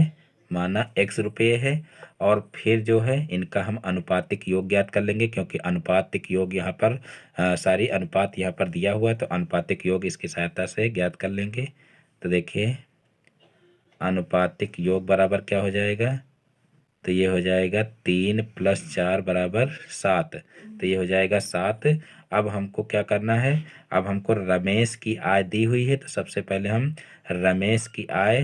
माना ₹X है। और फिर जो है इनका हम अनुपातिक योग ज्ञात कर लेंगे, क्योंकि अनुपातिक योग यहाँ पर सारी अनुपात यहाँ पर दिया हुआ है, तो अनुपातिक योग इसकी सहायता से ज्ञात कर लेंगे। तो देखिए अनुपातिक योग बराबर क्या हो जाएगा, तो ये हो जाएगा 3 + 4 = 7। तो ये हो जाएगा 7। अब हमको क्या करना है, अब हमको रमेश की आय दी हुई है, तो सबसे पहले हम रमेश की आय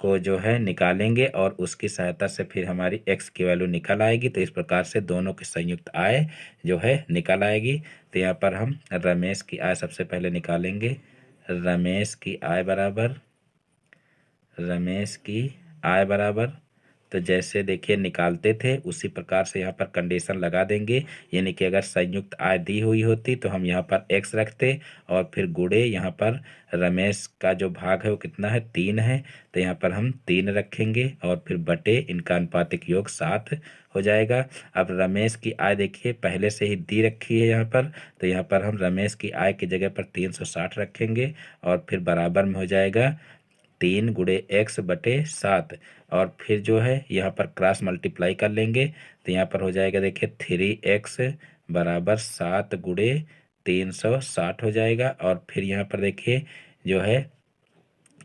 को जो है निकालेंगे और उसकी सहायता से फिर हमारी x की वैल्यू निकल आएगी। तो इस प्रकार से दोनों की संयुक्त आय जो है निकल आएगी। तो यहाँ पर हम रमेश की आय सबसे पहले निकालेंगे। रमेश की आय बराबर, रमेश की आय बराबर, तो जैसे देखिए निकालते थे उसी प्रकार से यहाँ पर कंडीशन लगा देंगे। यानी कि अगर संयुक्त आय दी हुई होती तो हम यहाँ पर x रखते और फिर गुणे यहाँ पर रमेश का जो भाग है वो कितना है, 3 है, तो यहाँ पर हम 3 रखेंगे और फिर बटे इनका अनुपातिक योग 7 हो जाएगा। अब रमेश की आय देखिए पहले से ही दी रखी है यहाँ पर, तो यहाँ पर हम रमेश की आय की जगह पर 360 रखेंगे और फिर बराबर में हो जाएगा 3 × x/7। और फिर जो है यहाँ पर क्रॉस मल्टीप्लाई कर लेंगे, तो यहाँ पर हो जाएगा देखिए 3x = 7 × 360 हो जाएगा। और फिर यहाँ पर देखिए जो है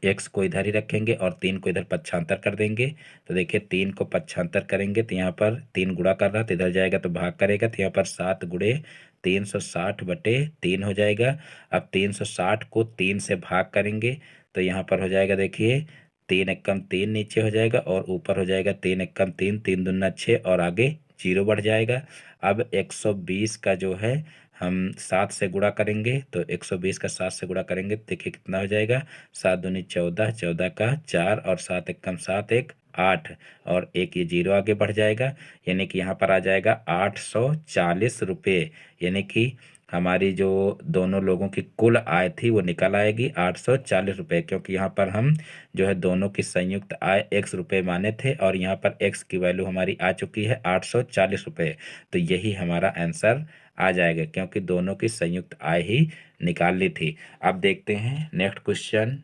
x को इधर ही रखेंगे और 3 को इधर पक्षांतर कर देंगे। तो देखिए 3 को पक्षांतर करेंगे तो यहाँ पर 3 गुणा कर रहा तो इधर जाएगा तो भाग करेगा, तो यहाँ पर 7 × 360/3 हो जाएगा। अब 360 को 3 से भाग करेंगे तो यहाँ पर हो जाएगा देखिए 3 एकम 3 नीचे हो जाएगा और ऊपर हो जाएगा 3 एकम 3, 3 दूना 6 और आगे 0 बढ़ जाएगा। अब 120 का जो है हम 7 से गुणा करेंगे, तो 120 का 7 से गुणा करेंगे तो देखिए कितना हो जाएगा, 7 दूनी 14, 14 का 4 और 7 एकम 7, 1 8 और एक ये 0 आगे बढ़ जाएगा। यानी कि यहाँ पर आ जाएगा ₹840। यानी कि हमारी जो दोनों लोगों की कुल आय थी वो निकल आएगी ₹840, क्योंकि यहाँ पर हम जो है दोनों की संयुक्त आय ₹X माने थे और यहाँ पर x की वैल्यू हमारी आ चुकी है ₹840। तो यही हमारा आंसर आ जाएगा, क्योंकि दोनों की संयुक्त आय ही निकाल ली थी। अब देखते हैं नेक्स्ट क्वेश्चन।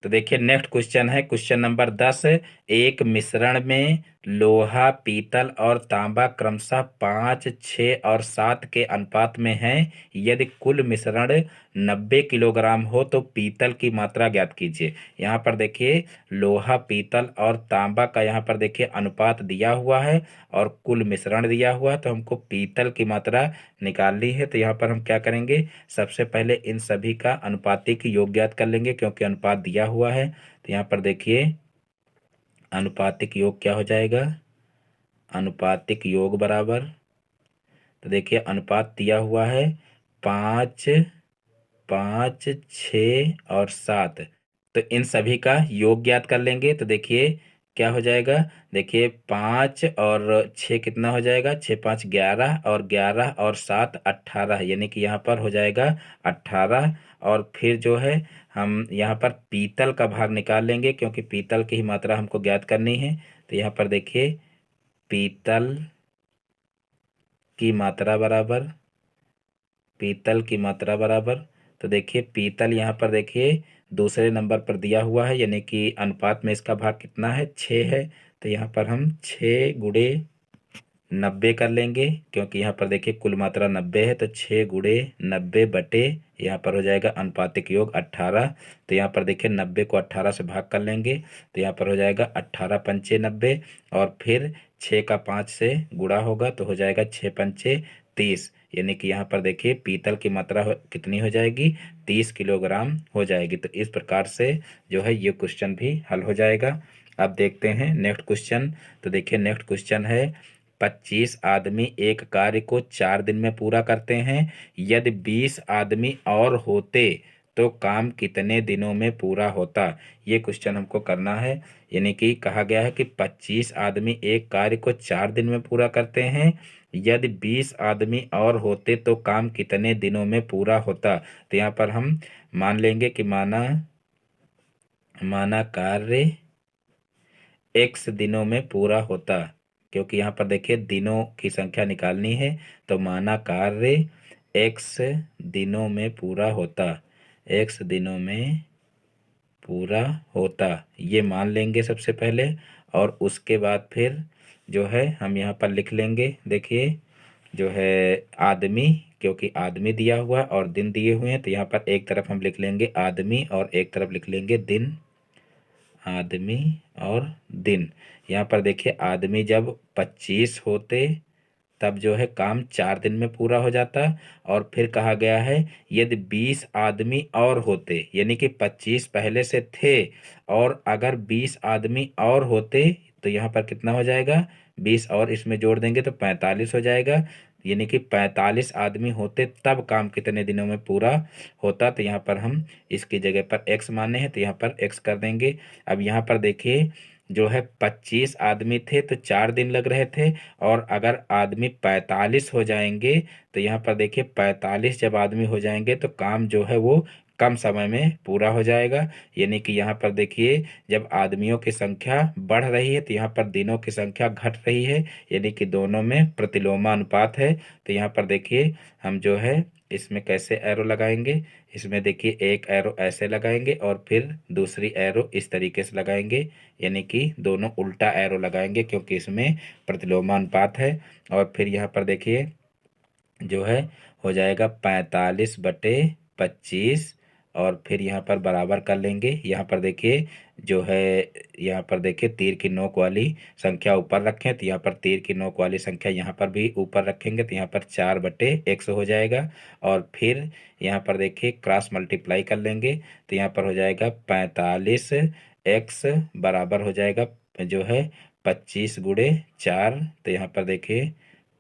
तो देखिए नेक्स्ट क्वेश्चन है क्वेश्चन नंबर 10। एक मिश्रण में लोहा, पीतल और तांबा क्रमशः 5, 6 और 7 के अनुपात में है। यदि कुल मिश्रण 90 किलोग्राम हो तो पीतल की मात्रा ज्ञात कीजिए। यहाँ पर देखिए लोहा, पीतल और तांबा का यहाँ पर देखिए अनुपात दिया हुआ है और कुल मिश्रण दिया हुआ है, तो हमको पीतल की मात्रा निकालनी है। तो यहाँ पर हम क्या करेंगे, सबसे पहले इन सभी का अनुपातिक योग ज्ञात कर लेंगे, क्योंकि अनुपात दिया हुआ है। तो यहाँ पर देखिए अनुपातिक योग क्या हो जाएगा, अनुपातिक योग बराबर, तो देखिए अनुपात दिया हुआ है 5, 5, 6 और 7, तो इन सभी का योग ज्ञात कर लेंगे। तो देखिए क्या हो जाएगा, देखिए 5 और 6 कितना हो जाएगा, 6, 5 11 और 11 और 7 18, यानी कि यहाँ पर हो जाएगा 18। और फिर जो है हम यहाँ पर पीतल का भाग निकाल लेंगे, क्योंकि पीतल की ही मात्रा हमको ज्ञात करनी है। तो यहाँ पर देखिए पीतल की मात्रा बराबर, पीतल की मात्रा बराबर, तो देखिए पीतल यहाँ पर देखिए दूसरे नंबर पर दिया हुआ है, यानी कि अनुपात में इसका भाग कितना है, 6 है। तो यहाँ पर हम 6 गुणे 90 कर लेंगे, क्योंकि यहाँ पर देखिए कुल मात्रा 90 है, तो 6 गुणे 90 बटे यहाँ पर हो जाएगा अनुपातिक योग 18। तो यहाँ पर देखिए 90 को 18 से भाग कर लेंगे, तो यहाँ पर हो जाएगा 18 पंचे 90, और फिर 6 का 5 से गुणा होगा तो हो जाएगा 6 पंचे 30, यानी कि यहाँ पर देखिए पीतल की मात्रा कितनी हो जाएगी, 30 किलोग्राम हो जाएगी। तो इस प्रकार से जो है ये क्वेश्चन भी हल हो जाएगा। अब देखते हैं नेक्स्ट क्वेश्चन। तो देखिए नेक्स्ट क्वेश्चन है, 25 आदमी एक कार्य को 4 दिन में पूरा करते हैं, यदि 20 आदमी और होते तो काम कितने दिनों में पूरा होता। ये क्वेश्चन हमको करना है, यानी कि कहा गया है कि 25 आदमी एक कार्य को 4 दिन में पूरा करते हैं, यदि 20 आदमी और होते तो काम कितने दिनों में पूरा होता। तो यहाँ पर हम मान लेंगे कि माना कार्य x दिनों में पूरा होता, क्योंकि यहाँ पर देखिए दिनों की संख्या निकालनी है, तो माना कार्य x दिनों में पूरा होता, x दिनों में पूरा होता, ये मान लेंगे सबसे पहले। और उसके बाद फिर जो है हम यहाँ पर लिख लेंगे, देखिए जो है आदमी, क्योंकि आदमी दिया हुआ और दिन दिए हुए हैं, तो यहाँ पर एक तरफ हम लिख लेंगे आदमी और एक तरफ लिख लेंगे दिन, आदमी और दिन। यहाँ पर देखिए आदमी जब 25 होते तब जो है काम 4 दिन में पूरा हो जाता, और फिर कहा गया है यदि 20 आदमी और होते, यानी कि 25 पहले से थे, और अगर 20 आदमी और होते तो यहाँ पर कितना हो जाएगा, 20 और इसमें जोड़ देंगे तो 45 हो जाएगा, यानी कि 45 आदमी होते तब काम कितने दिनों में पूरा होता। तो यहाँ पर हम इसकी जगह पर x माने हैं, तो यहाँ पर x कर देंगे। अब यहाँ पर देखिए जो है 25 आदमी थे तो 4 दिन लग रहे थे, और अगर आदमी 45 हो जाएंगे तो यहाँ पर देखिए 45 जब आदमी हो जाएंगे तो काम जो है वो कम समय में पूरा हो जाएगा, यानी कि यहाँ पर देखिए जब आदमियों की संख्या बढ़ रही है तो यहाँ पर दिनों की संख्या घट रही है, यानी कि दोनों में प्रतिलोमानुपात है। तो यहाँ पर देखिए हम जो है इसमें कैसे एरो लगाएंगे, इसमें देखिए एक एरो ऐसे लगाएंगे और फिर दूसरी एरो इस तरीके से लगाएंगे, यानी कि दोनों उल्टा एरो लगाएंगे, क्योंकि इसमें प्रतिलोमानुपात है। और फिर यहाँ पर देखिए जो है हो जाएगा 45/25, और फिर यहाँ पर बराबर कर लेंगे। यहाँ पर देखिए जो है यहाँ पर देखिए तीर की नोक वाली संख्या ऊपर रखें, तो यहाँ पर तीर की नोक वाली संख्या यहाँ पर भी ऊपर रखेंगे, तो यहाँ पर 4/x हो जाएगा। और फिर यहाँ पर देखिए क्रॉस मल्टीप्लाई कर लेंगे, तो यहाँ पर हो जाएगा 45x बराबर हो जाएगा जो है 25 × 4। तो यहाँ पर देखिए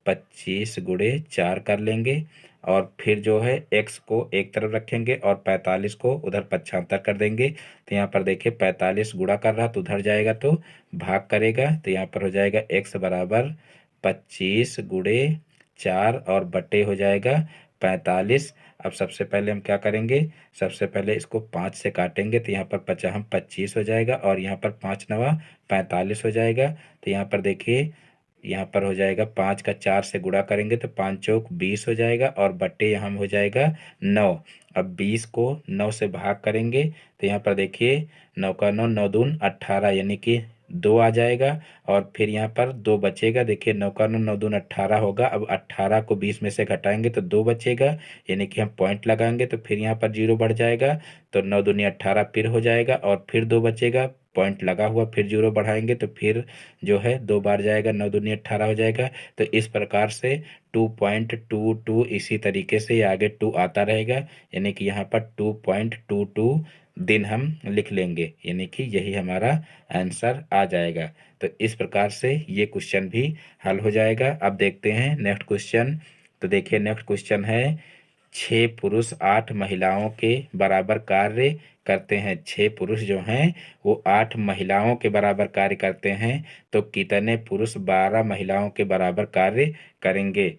25 × 4 कर लेंगे, और फिर जो है x को एक तरफ रखेंगे और 45 को उधर 75 कर देंगे। तो यहाँ पर देखिए 45 गुणा कर रहा तो उधर जाएगा तो भाग करेगा, तो यहाँ पर हो जाएगा x बराबर 25 × 4 और बटे हो जाएगा 45। अब सबसे पहले हम क्या करेंगे, सबसे पहले इसको 5 से काटेंगे, तो यहाँ पर 25 हो जाएगा, और यहाँ पर 5 × 9 = 45 हो जाएगा। तो यहाँ पर देखिए यहाँ पर हो जाएगा 5 का 4 से गुणा करेंगे तो 5 चौक 20 हो जाएगा, और बटे यहाँ हो जाएगा 9। अब 20 को 9 से भाग करेंगे तो यहाँ पर देखिए 9 का 9 9 दून 18, यानी कि 2 आ जाएगा, और फिर यहाँ पर 2 बचेगा। देखिए 9 का 9 9 दून 18 होगा। अब 18 को 20 में से घटाएंगे तो 2 बचेगा, यानी कि हम पॉइंट लगाएंगे तो फिर यहाँ पर 0 बढ़ जाएगा, तो 9 दूनी 18 फिर हो जाएगा, और फिर 2 बचेगा, पॉइंट लगा हुआ, फिर 0 बढ़ाएंगे तो फिर जो है 2 बार जाएगा, 9 दूनी 18 हो जाएगा। तो इस प्रकार से 2.22 इसी तरीके से ये आगे 2 आता रहेगा, यानी कि यहाँ पर 2.22 दिन हम लिख लेंगे, यानी कि यही हमारा आंसर आ जाएगा। तो इस प्रकार से ये क्वेश्चन भी हल हो जाएगा। अब देखते हैं नेक्स्ट क्वेश्चन। तो देखिए नेक्स्ट क्वेश्चन है, 6 पुरुष 8 महिलाओं के बराबर कार्य करते हैं। 6 पुरुष जो हैं वो 8 महिलाओं के बराबर कार्य करते हैं, तो कितने पुरुष 12 महिलाओं के बराबर कार्य करेंगे।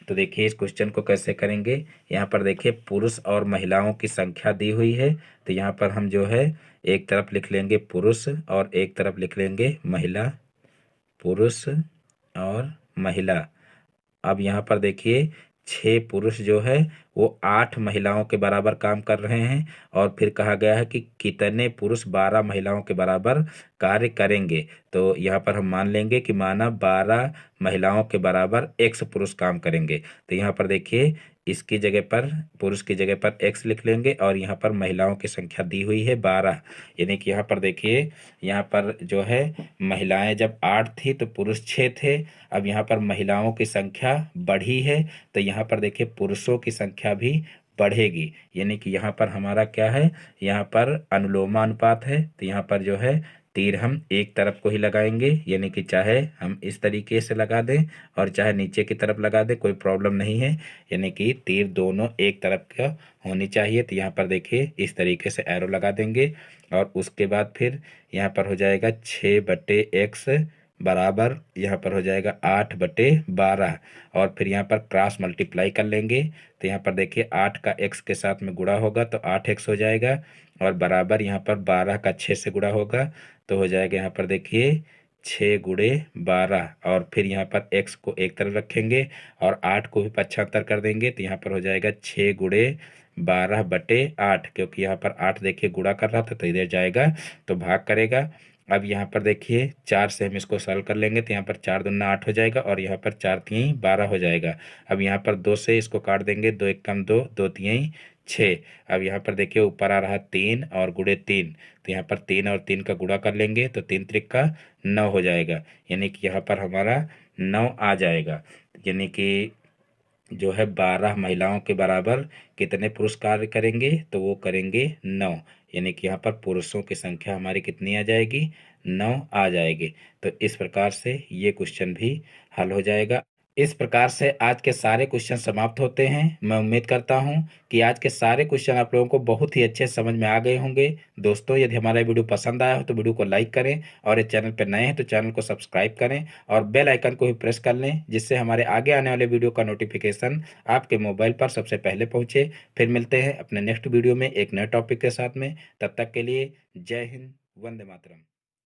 तो देखिए इस क्वेश्चन को कैसे करेंगे, यहाँ पर देखिए पुरुष और महिलाओं की संख्या दी हुई है, तो यहाँ पर हम जो है एक तरफ लिख लेंगे पुरुष और एक तरफ लिख लेंगे महिला, पुरुष और महिला। अब यहाँ पर देखिए 6 पुरुष जो है वो 8 महिलाओं के बराबर काम कर रहे हैं, और फिर कहा गया है कि कितने पुरुष 12 महिलाओं के बराबर कार्य करेंगे। तो यहाँ पर हम मान लेंगे कि माना 12 महिलाओं के बराबर x पुरुष काम करेंगे। तो यहाँ पर देखिए, इसकी जगह पर, पुरुष की जगह पर x लिख लेंगे, और यहाँ पर महिलाओं की संख्या दी हुई है 12। यानी कि यहाँ पर देखिए, यहाँ पर जो है महिलाएं जब 8 थी तो पुरुष 6 थे। अब यहाँ पर महिलाओं की संख्या बढ़ी है, तो यहाँ पर देखिए पुरुषों की संख्या भी बढ़ेगी। यानी कि यहाँ पर हमारा क्या है, यहाँ पर अनुलोमानुपात है। तो यहाँ पर जो है तीर हम एक तरफ को ही लगाएंगे, यानी कि चाहे हम इस तरीके से लगा दें और चाहे नीचे की तरफ लगा दें, कोई प्रॉब्लम नहीं है। यानी कि तीर दोनों एक तरफ का होनी चाहिए। तो यहाँ पर देखिए इस तरीके से एरो लगा देंगे, और उसके बाद फिर यहाँ पर हो जाएगा 6/x बराबर, यहाँ पर हो जाएगा 8/12, और फिर यहाँ पर क्रॉस मल्टीप्लाई कर लेंगे। तो यहाँ पर देखिए 8 का x के साथ में गुणा होगा तो 8x हो जाएगा, और बराबर यहाँ पर 12 का 6 से गुणा होगा तो हो जाएगा यहाँ पर देखिए 6×12, और फिर यहाँ पर x को एक तरफ रखेंगे और 8 को भी पक्षांतर कर देंगे। तो यहाँ पर हो जाएगा 6×12/8, क्योंकि यहाँ पर 8 देखिए गुणा कर रहा था तो इधर जाएगा तो भाग करेगा। अब यहाँ पर देखिए 4 से हम इसको सॉल्व कर लेंगे, तो यहाँ पर 4×2 8 हो जाएगा, और यहाँ पर 4×3 12 हो जाएगा। अब यहाँ पर 2 से इसको काट देंगे, 2×1 = 2, 2×3 6। अब यहाँ पर देखिए ऊपर आ रहा 3 और गुणे 3, तो यहाँ पर 3 और 3 का गुणा कर लेंगे तो 3×3 = 9 हो जाएगा। यानी कि यहाँ पर हमारा 9 आ जाएगा। यानी कि जो है 12 महिलाओं के बराबर कितने पुरुष कार्य करेंगे, तो वो करेंगे 9। यानी कि यहाँ पर पुरुषों की संख्या हमारी कितनी आ जाएगी, 9 आ जाएगी। तो इस प्रकार से ये क्वेश्चन भी हल हो जाएगा। इस प्रकार से आज के सारे क्वेश्चन समाप्त होते हैं। मैं उम्मीद करता हूं कि आज के सारे क्वेश्चन आप लोगों को बहुत ही अच्छे समझ में आ गए होंगे। दोस्तों, यदि हमारा वीडियो पसंद आया हो तो वीडियो को लाइक करें, और इस चैनल पर नए हैं तो चैनल को सब्सक्राइब करें और बेल आइकन को भी प्रेस कर लें, जिससे हमारे आगे आने वाले वीडियो का नोटिफिकेशन आपके मोबाइल पर सबसे पहले पहुंचे। फिर मिलते हैं अपने नेक्स्ट वीडियो में एक नए टॉपिक के साथ में। तब तक के लिए जय हिंद, वंदे मातरम।